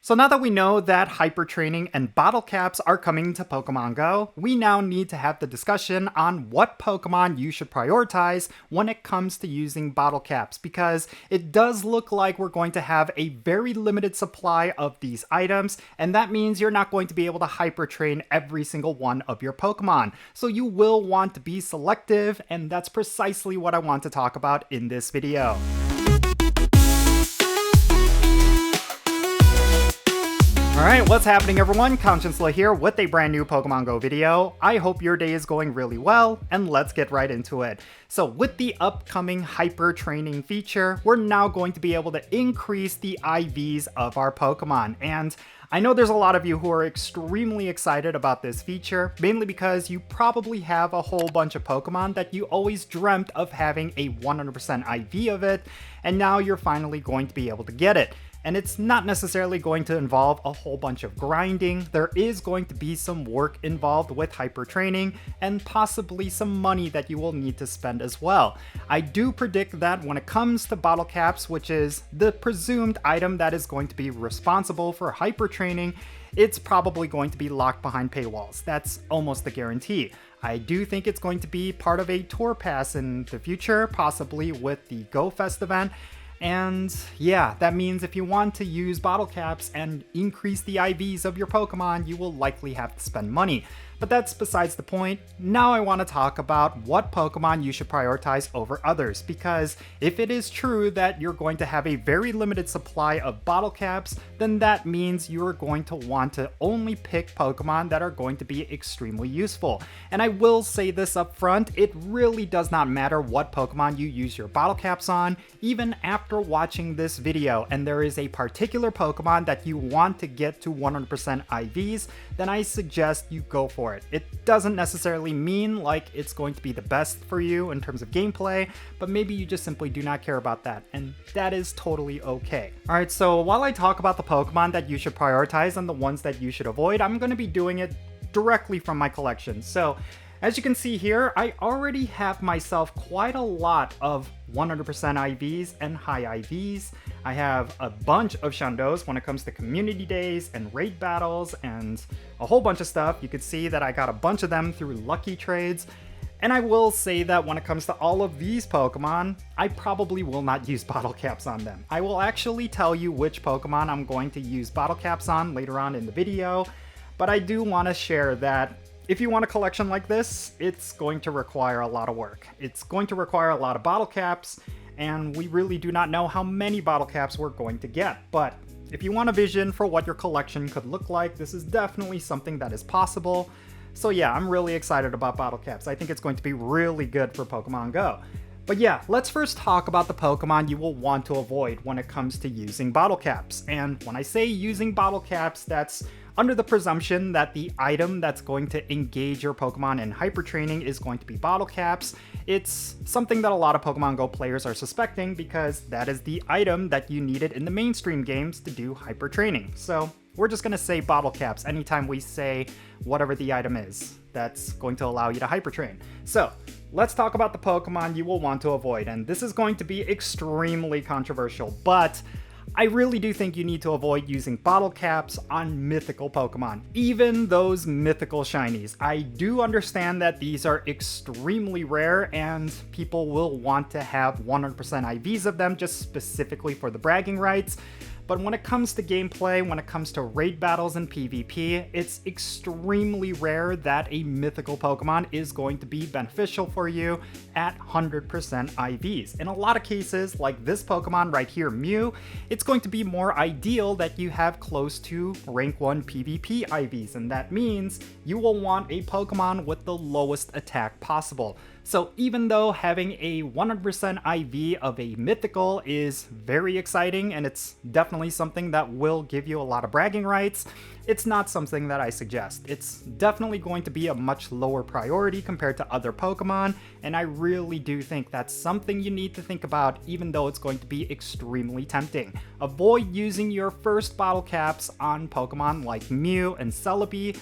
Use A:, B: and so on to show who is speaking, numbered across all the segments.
A: So now that we know that hyper training and bottle caps are coming to Pokemon Go, we now need to have the discussion on what Pokemon you should prioritize when it comes to using bottle caps, because it does look like we're going to have a very limited supply of these items, and that means you're not going to be able to hyper train every single one of your Pokemon. So you will want to be selective, and that's precisely what I want to talk about in this video. Alright, what's happening everyone? Jinsula here with a brand new Pokemon Go video. I hope your day is going really well, and let's get right into it. So with the upcoming hyper training feature, we're now going to be able to increase the IVs of our Pokemon, and I know there's a lot of you who are extremely excited about this feature, mainly because you probably have a whole bunch of Pokemon that you always dreamt of having a 100% IV of it, and now you're finally going to be able to get it. And it's not necessarily going to involve a whole bunch of grinding. There is going to be some work involved with hyper training and possibly some money that you will need to spend as well. I do predict that when it comes to bottle caps, which is the presumed item that is going to be responsible for hyper training, it's probably going to be locked behind paywalls. That's almost a guarantee. I do think it's going to be part of a tour pass in the future, possibly with the Go Fest event. And yeah, that means if you want to use bottle caps and increase the IVs of your Pokemon, you will likely have to spend money. But that's besides the point. Now I want to talk about what Pokemon you should prioritize over others, because if it is true that you're going to have a very limited supply of bottle caps, then that means you're going to want to only pick Pokemon that are going to be extremely useful. And I will say this up front, it really does not matter what Pokemon you use your bottle caps on, even after watching this video, and there is a particular Pokemon that you want to get to 100% IVs, then I suggest you go for it. It doesn't necessarily mean like it's going to be the best for you in terms of gameplay, but maybe you just simply do not care about that, and that is totally okay. Alright, so while I talk about the Pokemon that you should prioritize and the ones that you should avoid, I'm going to be doing it directly from my collection. So as you can see here, I already have myself quite a lot of 100% IVs and high IVs. I have a bunch of Shundos when it comes to community days and raid battles and a whole bunch of stuff. You could see that I got a bunch of them through lucky trades. And I will say that when it comes to all of these Pokemon, I probably will not use bottle caps on them. I will actually tell you which Pokemon I'm going to use bottle caps on later on in the video, but I do want to share that if you want a collection like this, it's going to require a lot of work. It's going to require a lot of bottle caps, and we really do not know how many bottle caps we're going to get. But if you want a vision for what your collection could look like, this is definitely something that is possible. So yeah, I'm really excited about bottle caps. I think it's going to be really good for Pokemon Go. But yeah, let's first talk about the Pokemon you will want to avoid when it comes to using bottle caps. And when I say using bottle caps, that's under the presumption that the item that's going to engage your Pokemon in hyper training is going to be bottle caps. It's something that a lot of Pokemon Go players are suspecting because that is the item that you needed in the mainstream games to do hyper training. So we're just going to say bottle caps anytime we say whatever the item is that's going to allow you to hyper train. So let's talk about the Pokemon you will want to avoid, and this is going to be extremely controversial, but I really do think you need to avoid using bottle caps on mythical Pokemon, even those mythical shinies. I do understand that these are extremely rare and people will want to have 100% IVs of them just specifically for the bragging rights. But when it comes to gameplay, when it comes to raid battles and PvP, it's extremely rare that a mythical Pokemon is going to be beneficial for you at 100% IVs. In a lot of cases, like this Pokemon right here, Mew, it's going to be more ideal that you have close to rank 1 PvP IVs, and that means you will want a Pokemon with the lowest attack possible. So even though having a 100% IV of a mythical is very exciting and it's definitely something that will give you a lot of bragging rights, it's not something that I suggest. It's definitely going to be a much lower priority compared to other Pokemon, and I really do think that's something you need to think about, even though it's going to be extremely tempting. Avoid using your first bottle caps on Pokemon like Mew and Celebi,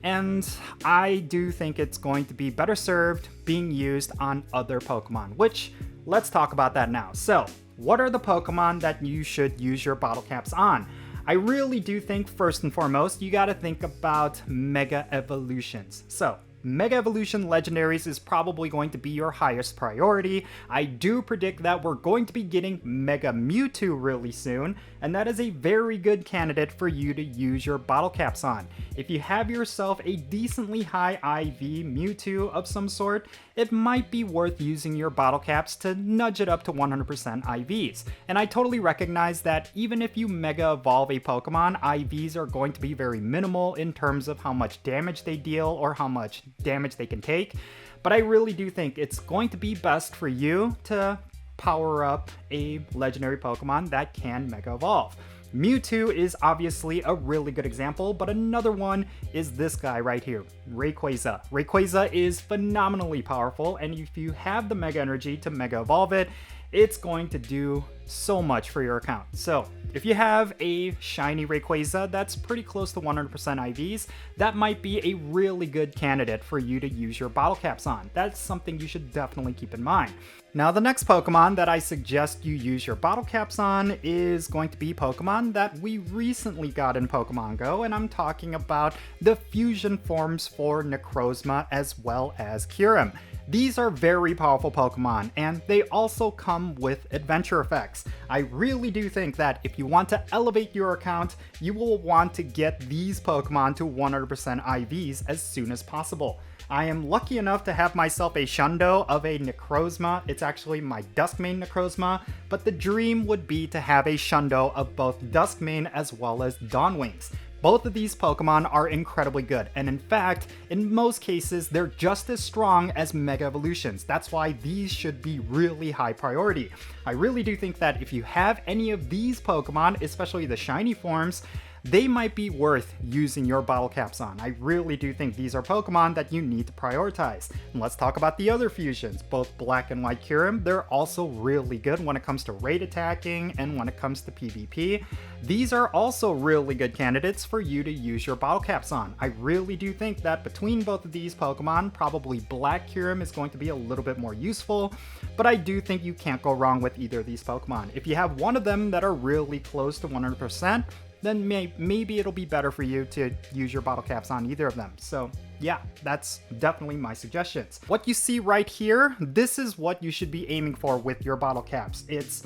A: and I do think it's going to be better served being used on other Pokemon, which let's talk about that now. So what are the Pokemon that you should use your bottle caps on? I really do think first and foremost, you gotta think about Mega Evolutions. So, Mega Evolution Legendaries is probably going to be your highest priority. I do predict that we're going to be getting Mega Mewtwo really soon, and that is a very good candidate for you to use your bottle caps on. If you have yourself a decently high IV Mewtwo of some sort, it might be worth using your bottle caps to nudge it up to 100% IVs. And I totally recognize that even if you Mega Evolve a Pokemon, IVs are going to be very minimal in terms of how much damage they deal or how much damage they can take, but I really do think it's going to be best for you to power up a legendary Pokemon that can Mega Evolve. Mewtwo is obviously a really good example, but another one is this guy right here, Rayquaza. Rayquaza is phenomenally powerful, and if you have the Mega Energy to Mega Evolve it, it's going to do so much for your account. So if you have a shiny Rayquaza that's pretty close to 100% IVs, that might be a really good candidate for you to use your bottle caps on. That's something you should definitely keep in mind. Now, the next Pokemon that I suggest you use your bottle caps on is going to be Pokemon that we recently got in Pokemon GO, and I'm talking about the fusion forms for Necrozma as well as Kyurem. These are very powerful Pokemon, and they also come with adventure effects. I really do think that if you want to elevate your account, you will want to get these Pokemon to 100% IVs as soon as possible. I am lucky enough to have myself a Shundo of a Necrozma. It's actually my Duskmane Necrozma, but the dream would be to have a Shundo of both Duskmane as well as Dawnwings. Both of these Pokemon are incredibly good, and in fact, in most cases, they're just as strong as Mega Evolutions. That's why these should be really high priority. I really do think that if you have any of these Pokemon, especially the shiny forms, they might be worth using your bottle caps on. I really do think these are Pokemon that you need to prioritize. And let's talk about the other fusions. Both Black and White Kyurem, they're also really good when it comes to raid attacking and when it comes to PvP. These are also really good candidates for you to use your bottle caps on. I really do think that between both of these Pokemon, probably Black Kyurem is going to be a little bit more useful, but I do think you can't go wrong with either of these Pokemon. If you have one of them that are really close to 100%, then maybe it'll be better for you to use your bottle caps on either of them. So yeah, that's definitely my suggestions. What you see right here, this is what you should be aiming for with your bottle caps. It's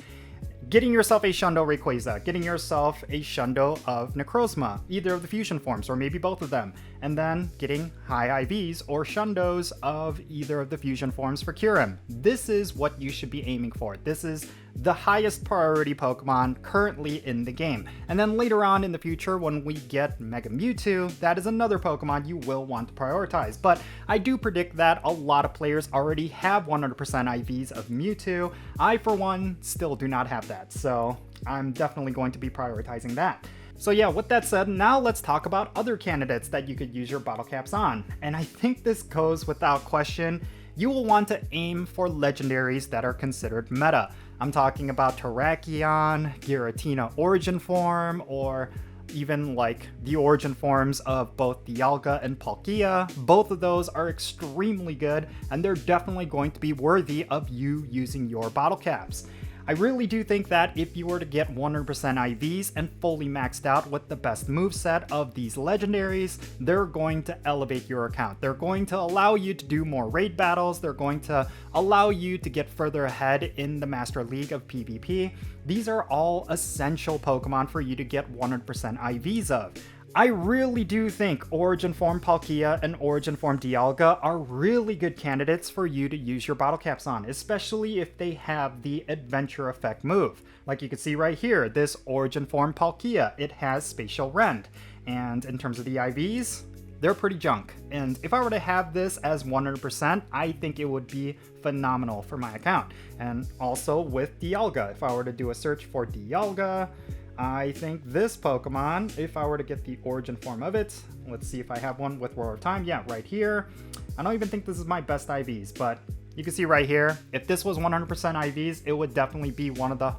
A: getting yourself a Shundo Rayquaza, getting yourself a Shundo of Necrozma, either of the fusion forms or maybe both of them, and then getting high IVs or Shundos of either of the fusion forms for Kyurem. This is what you should be aiming for. This is the highest priority Pokemon currently in the game. And then later on in the future, when we get Mega Mewtwo, that is another Pokemon you will want to prioritize. But I do predict that a lot of players already have 100% IVs of Mewtwo. I, for one, still do not have that, so I'm definitely going to be prioritizing that. So yeah, with that said, now let's talk about other candidates that you could use your bottle caps on. And I think this goes without question. You will want to aim for legendaries that are considered meta. I'm talking about Terrakion, Giratina Origin Form, or even like the origin forms of both Dialga and Palkia. Both of those are extremely good, and they're definitely going to be worthy of you using your bottle caps. I really do think that if you were to get 100% IVs and fully maxed out with the best moveset of these legendaries, they're going to elevate your account. They're going to allow you to do more raid battles. They're going to allow you to get further ahead in the Master League of PvP. These are all essential Pokemon for you to get 100% IVs of. I really do think Origin Form Palkia and Origin Form Dialga are really good candidates for you to use your bottle caps on, especially if they have the Adventure Effect move. Like you can see right here, this Origin Form Palkia, it has Spatial Rend. And in terms of the IVs, they're pretty junk. And if I were to have this as 100%, I think it would be phenomenal for my account. And also with Dialga, if I were to do a search for Dialga, I think this Pokemon, if I were to get the origin form of it, let's see if I have one with Roar of Time. Yeah, right here. I don't even think this is my best IVs, but you can see right here, if this was 100% IVs, it would definitely be one of the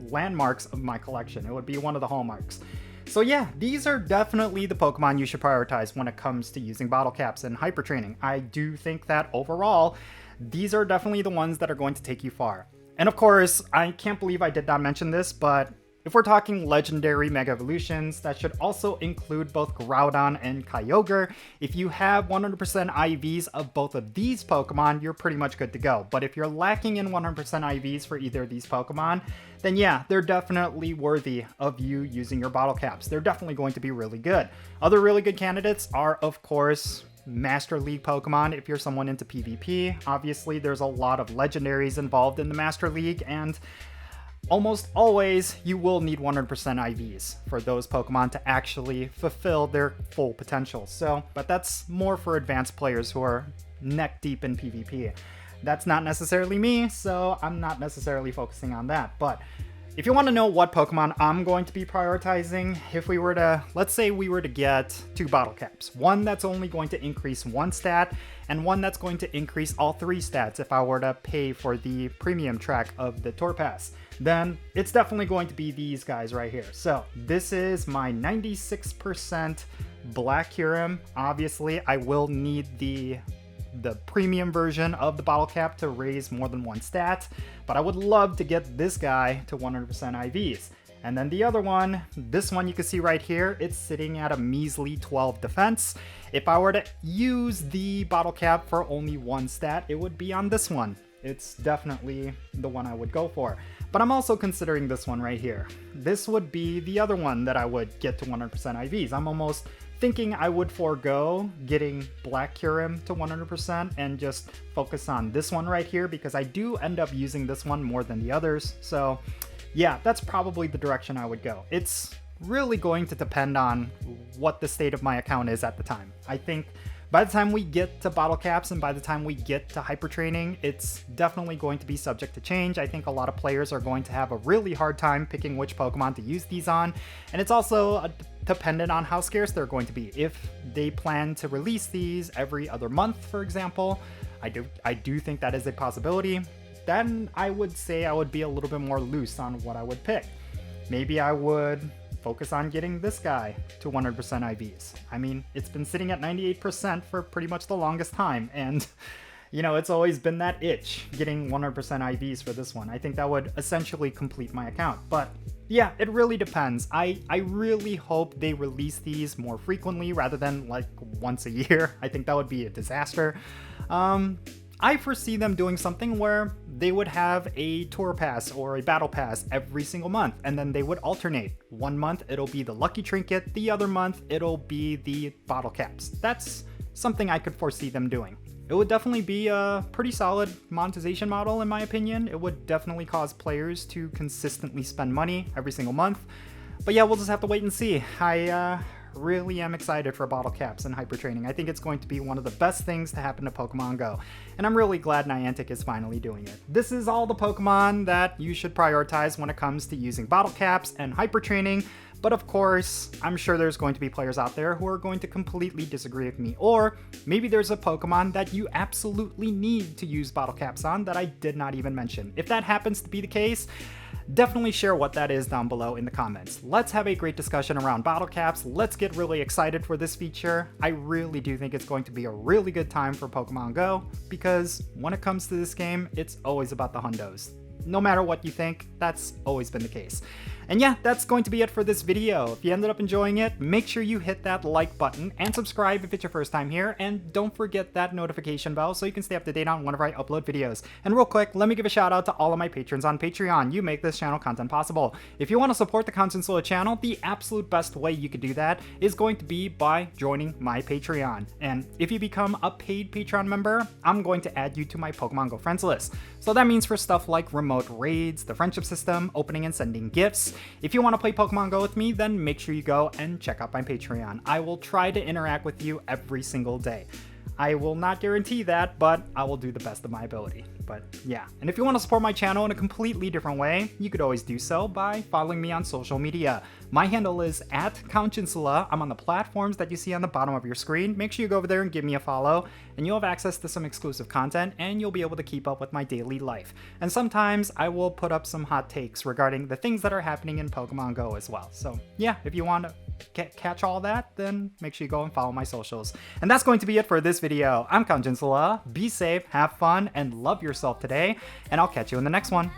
A: landmarks of my collection. It would be one of the hallmarks. So yeah, these are definitely the Pokemon you should prioritize when it comes to using bottle caps and hyper training. I do think that overall, these are definitely the ones that are going to take you far. And of course, I can't believe I did not mention this, but If we're talking legendary Mega Evolutions, that should also include both Groudon and Kyogre. If you have 100% IVs of both of these Pokemon, you're pretty much good to go. But if you're lacking in 100% IVs for either of these Pokemon, then yeah, they're definitely worthy of you using your bottle caps. They're definitely going to be really good. Other really good candidates are, of course, Master League Pokemon if you're someone into PvP. Obviously, there's a lot of legendaries involved in the Master League, and almost always you will need 100% IVs for those Pokemon to actually fulfill their full potential. So, but that's more for advanced players who are neck deep in PvP. That's not necessarily me, so I'm not necessarily focusing on that. But if you want to know what Pokemon I'm going to be prioritizing, if we were to, let's say we were to get 2 bottle caps, one that's only going to increase 1 stat, and one that's going to increase all 3 stats if I were to pay for the premium track of the Tour Pass, then it's definitely going to be these guys right here. So this is my 96% Black Kyurem. Obviously, I will need the premium version of the bottle cap to raise more than 1 stat, but I would love to get this guy to 100% IVs. And then the other one, this one you can see right here, it's sitting at a measly 12 defense. If I were to use the bottle cap for only 1 stat, it would be on this one. It's definitely the one I would go for. But I'm also considering this one right here. This would be the other one that I would get to 100% IVs. I'm almost thinking I would forego getting Black Kyurem to 100% and just focus on this one right here, because I do end up using this one more than the others. So yeah, that's probably the direction I would go. It's really going to depend on what the state of my account is at the time. I think by the time we get to bottle caps and by the time we get to hyper training, it's definitely going to be subject to change. I think a lot of players are going to have a really hard time picking which Pokemon to use these on, and it's also dependent on how scarce they're going to be. If they plan to release these every other month, for example, I do think that is a possibility, then I would say I would be a little bit more loose on what I would pick. Maybe I would focus on getting this guy to 100% IVs. I mean, it's been sitting at 98% for pretty much the longest time, and you know, it's always been that itch, getting 100% IVs for this one. I think that would essentially complete my account. But yeah, it really depends. I really hope they release these more frequently rather than like once a year. I think that would be a disaster. I foresee them doing something where they would have a tour pass or a battle pass every single month, and then they would alternate. One month it'll be the lucky trinket, the other month it'll be the bottle caps. That's something I could foresee them doing. It would definitely be a pretty solid monetization model in my opinion. It would definitely cause players to consistently spend money every single month. But yeah, we'll just have to wait and see. I really am excited for bottle caps and hyper training. I think it's going to be one of the best things to happen to Pokemon Go, and I'm really glad Niantic is finally doing it. This is all the Pokemon that you should prioritize when it comes to using bottle caps and hyper training. But of course, I'm sure there's going to be players out there who are going to completely disagree with me, or maybe there's a Pokemon that you absolutely need to use bottle caps on that I did not even mention. If that happens to be the case, definitely share what that is down below in the comments. Let's have a great discussion around bottle caps. Let's get really excited for this feature. I really do think it's going to be a really good time for Pokemon Go, because when it comes to this game, it's always about the hundos. No matter what you think, that's always been the case. And yeah, that's going to be it for this video. If you ended up enjoying it, make sure you hit that like button and subscribe if it's your first time here, and don't forget that notification bell so you can stay up to date on whenever I upload videos. And real quick, let me give a shout out to all of my patrons on Patreon. You make this channel content possible. If you want to support the Jinsula channel, the absolute best way you could do that is going to be by joining my Patreon. And if you become a paid Patreon member, I'm going to add you to my Pokemon Go friends list. So that means for stuff like remote raids, the friendship system, opening and sending gifts. If you want to play Pokemon Go with me, then make sure you go and check out my Patreon. I will try to interact with you every single day. I will not guarantee that, but I will do the best of my ability. But yeah, and if you want to support my channel in a completely different way, you could always do so by following me on social media. My handle is @Jinsula. I'm on the platforms that you see on the bottom of your screen. Make sure you go over there and give me a follow, and you'll have access to some exclusive content, and you'll be able to keep up with my daily life. And sometimes I will put up some hot takes regarding the things that are happening in Pokemon Go as well. So yeah, if you want to catch all that, then make sure you go and follow my socials. And that's going to be it for this video. I'm Jinsula. Be safe, have fun, and love yourself today, and I'll catch you in the next one.